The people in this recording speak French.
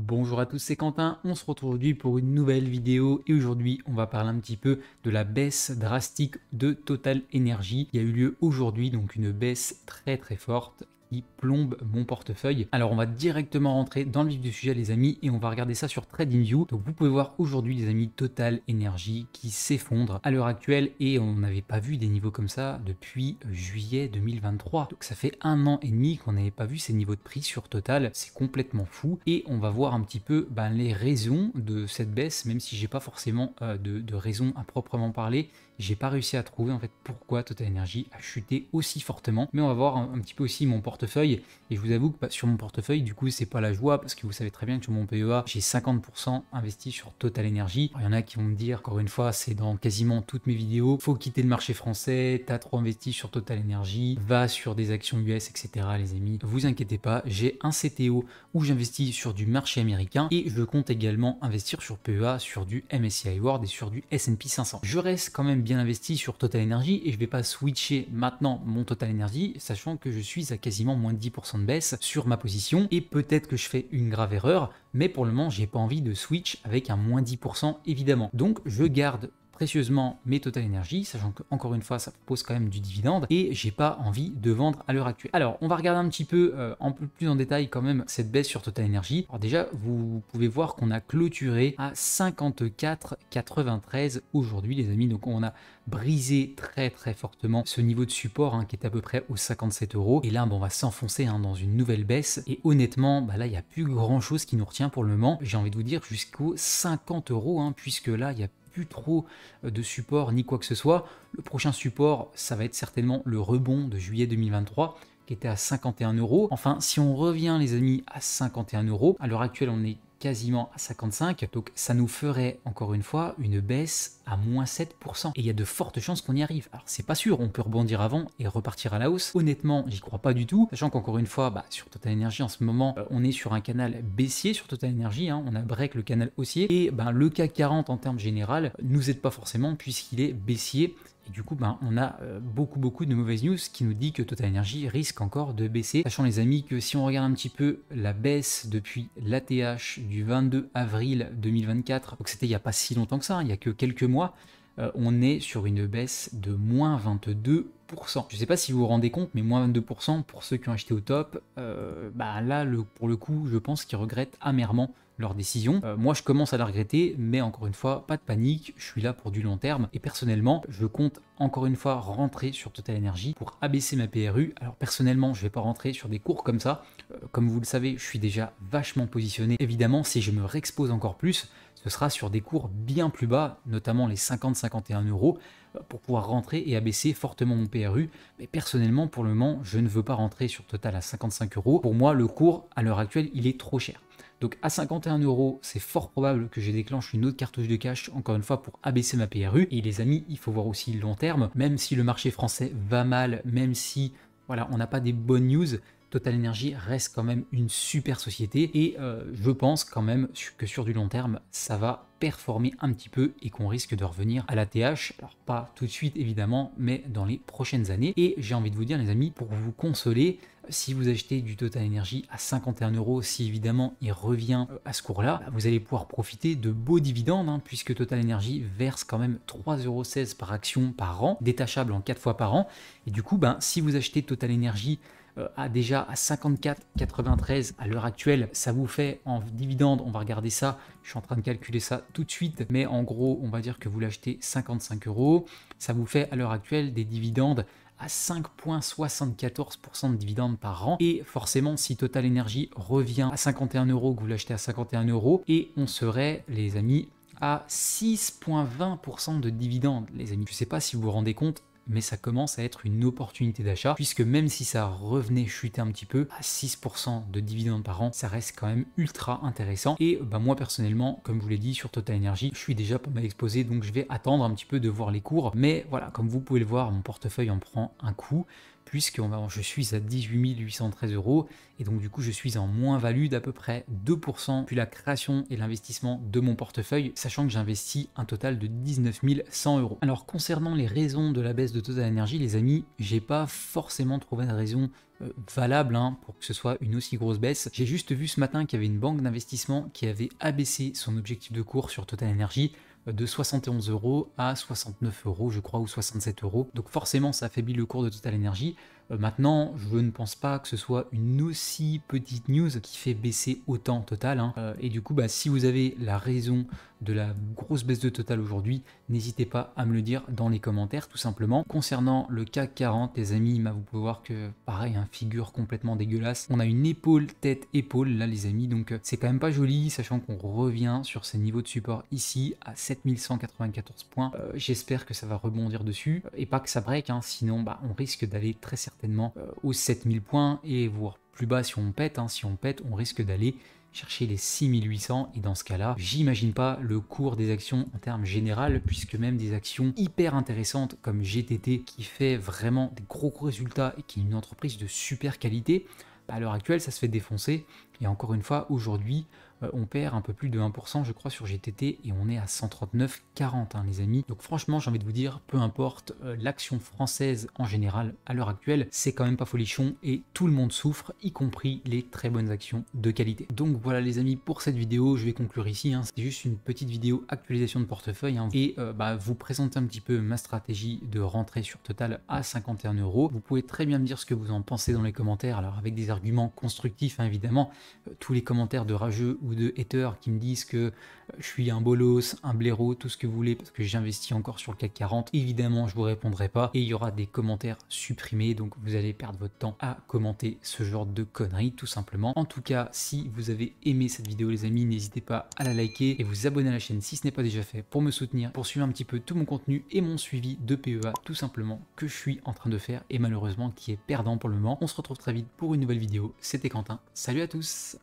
Bonjour à tous, c'est Quentin, on se retrouve aujourd'hui pour une nouvelle vidéo et aujourd'hui on va parler un petit peu de la baisse drastique de Total Energy. Il y a eu lieu aujourd'hui, donc une baisse très forte qui plombe mon portefeuille. Alors on va directement rentrer dans le vif du sujet les amis et on va regarder ça sur TradingView. Donc vous pouvez voir aujourd'hui les amis Total Energy qui s'effondre à l'heure actuelle et on n'avait pas vu des niveaux comme ça depuis juillet 2023. Donc ça fait 1 an et demi qu'on n'avait pas vu ces niveaux de prix sur Total, c'est complètement fou et on va voir un petit peu les raisons de cette baisse, même si j'ai pas forcément de raison à proprement parler. J'ai pas réussi à trouver en fait pourquoi Total Energy a chuté aussi fortement, mais on va voir un petit peu aussi mon portefeuille et je vous avoue que sur mon portefeuille du coup c'est pas la joie parce que vous savez très bien que sur mon PEA j'ai 50% investi sur Total Energy. Il y en a qui vont me dire encore une fois c'est dans quasiment toutes mes vidéos, faut quitter le marché français, t'as trop investi sur Total Energy, va sur des actions US etc. Les amis, vous inquiétez pas, j'ai un CTO où j'investis sur du marché américain et je compte également investir sur PEA, sur du MSCI World et sur du S&P 500. Je reste quand même bien investi sur Total Energy et je vais pas switcher maintenant mon Total Energy sachant que je suis à quasiment moins de 10% de baisse sur ma position et peut-être que je fais une grave erreur, mais pour le moment j'ai pas envie de switch avec un moins 10% évidemment. Donc je garde précieusement mes Total Energy, sachant que encore une fois ça propose quand même du dividende et j'ai pas envie de vendre à l'heure actuelle. Alors on va regarder un petit peu un peu plus en détail quand même cette baisse sur Total Energy. Alors déjà vous pouvez voir qu'on a clôturé à 54,93 aujourd'hui les amis, donc on a brisé très fortement ce niveau de support qui est à peu près aux 57 euros et là on va s'enfoncer dans une nouvelle baisse et honnêtement là il n'y a plus grand chose qui nous retient pour le moment, j'ai envie de vous dire jusqu'aux 50 euros puisque là il y a plus trop de support ni quoi que ce soit. Le prochain support, ça va être certainement le rebond de juillet 2023 qui était à 51 euros. Enfin, si on revient les amis à 51 euros, à l'heure actuelle on est quasiment à 55, donc ça nous ferait encore une fois une baisse à moins 7%. Et il y a de fortes chances qu'on y arrive. Alors c'est pas sûr, on peut rebondir avant et repartir à la hausse. Honnêtement, j'y crois pas du tout, sachant qu'encore une fois, sur Total Energy en ce moment, on est sur un canal baissier sur Total Energy, on a break le canal haussier, et le CAC 40 en termes général nous aide pas forcément puisqu'il est baissier. Et du coup, on a beaucoup de mauvaises news qui nous dit que Total Energy risque encore de baisser. Sachant les amis que si on regarde un petit peu la baisse depuis l'ATH du 22 avril 2024, donc c'était il n'y a pas si longtemps que ça, il n'y a que quelques mois, on est sur une baisse de moins 22%. Je ne sais pas si vous vous rendez compte, mais moins 22% pour ceux qui ont acheté au top, là, pour le coup, je pense qu'ils regrettent amèrement leur décision. Moi, je commence à la regretter, mais encore une fois, pas de panique, je suis là pour du long terme. Et personnellement, je compte encore une fois rentrer sur Total Energy pour abaisser ma PRU. Alors personnellement, je ne vais pas rentrer sur des cours comme ça. Comme vous le savez, je suis déjà vachement positionné. Évidemment, si je me réexpose encore plus, ce sera sur des cours bien plus bas, notamment les 50-51 euros, pour pouvoir rentrer et abaisser fortement mon PRU. Mais personnellement, pour le moment, je ne veux pas rentrer sur Total à 55 euros. Pour moi, le cours, à l'heure actuelle, il est trop cher. Donc à 51 euros, c'est fort probable que je déclenche une autre cartouche de cash, encore une fois, pour abaisser ma PRU. Et les amis, il faut voir aussi le long terme. Même si le marché français va mal, même si on n'a pas des bonnes news, Total Energy reste quand même une super société et je pense quand même que sur du long terme, ça va performer un petit peu et qu'on risque de revenir à la TH. Alors pas tout de suite évidemment, mais dans les prochaines années. Et j'ai envie de vous dire les amis, pour vous consoler, si vous achetez du Total Energy à 51 euros, si évidemment il revient à ce cours-là, vous allez pouvoir profiter de beaux dividendes, puisque Total Energy verse quand même 3,16 euros par action par an, détachable en 4 fois par an. Et du coup, si vous achetez Total Energy déjà à 54,93 à l'heure actuelle, ça vous fait en dividende, on va regarder ça, je suis en train de calculer ça tout de suite, mais en gros on va dire que vous l'achetez 55 euros, ça vous fait à l'heure actuelle des dividendes à 5,74% de dividendes par an, et forcément si Total Energy revient à 51 euros, que vous l'achetez à 51 euros, et on serait les amis à 6,20% de dividendes les amis. Je ne sais pas si vous vous rendez compte, mais ça commence à être une opportunité d'achat, puisque même si ça revenait chuter un petit peu, à 6% de dividendes par an, ça reste quand même ultra intéressant. Et moi personnellement, comme je vous l'ai dit, sur Total Energy, je suis déjà pas mal exposé, donc je vais attendre un petit peu de voir les cours. Mais voilà, comme vous pouvez le voir, mon portefeuille en prend un coup. puisque je suis à 18 813 euros, et donc du coup je suis en moins-value d'à peu près 2% puis la création et l'investissement de mon portefeuille, sachant que j'investis un total de 19 100 euros. Alors concernant les raisons de la baisse de Total Energy, les amis, j'ai pas forcément trouvé de raison valable pour que ce soit une aussi grosse baisse. J'ai juste vu ce matin qu'il y avait une banque d'investissement qui avait abaissé son objectif de cours sur Total Energy de 71 euros à 69 euros, je crois, ou 67 euros. Donc forcément, ça affaiblit le cours de Total Energy. Maintenant, je ne pense pas que ce soit une aussi petite news qui fait baisser autant Total. Et du coup, si vous avez la raison de la grosse baisse de Total aujourd'hui, n'hésitez pas à me le dire dans les commentaires, tout simplement. Concernant le CAC 40, les amis, vous pouvez voir que, pareil, figure complètement dégueulasse. On a une épaule, tête, épaule, là, les amis, donc c'est quand même pas joli, sachant qu'on revient sur ces niveaux de support ici, à 7194 points. J'espère que ça va rebondir dessus, et pas que ça break, sinon, on risque d'aller très certainement aux 7000 points, et voire plus bas si on pète. Si on pète, on risque d'aller chercher les 6800, et dans ce cas-là, j'imagine pas le cours des actions en termes général, puisque même des actions hyper intéressantes comme GTT, qui fait vraiment des gros résultats et qui est une entreprise de super qualité, à l'heure actuelle, ça se fait défoncer. Et encore une fois, aujourd'hui, on perd un peu plus de 1%, je crois, sur GTT, et on est à 139,40, les amis. Donc franchement, j'ai envie de vous dire, peu importe, l'action française en général, à l'heure actuelle, c'est quand même pas folichon, et tout le monde souffre, y compris les très bonnes actions de qualité. Donc voilà les amis, pour cette vidéo, je vais conclure ici. C'est juste une petite vidéo actualisation de portefeuille, et vous présenter un petit peu ma stratégie de rentrée sur Total à 51 euros. Vous pouvez très bien me dire ce que vous en pensez dans les commentaires, alors avec des arguments constructifs, évidemment. Tous les commentaires de rageux ou de haters qui me disent que je suis un bolos, un blaireau, tout ce que vous voulez, parce que j'investis encore sur le CAC 40, évidemment je vous répondrai pas, et il y aura des commentaires supprimés, donc vous allez perdre votre temps à commenter ce genre de conneries, tout simplement. En tout cas, si vous avez aimé cette vidéo les amis, n'hésitez pas à la liker et vous abonner à la chaîne si ce n'est pas déjà fait, pour me soutenir, pour suivre un petit peu tout mon contenu et mon suivi de PEA, tout simplement, que je suis en train de faire, et malheureusement qui est perdant pour le moment. On se retrouve très vite pour une nouvelle vidéo. C'était Quentin, salut à tous.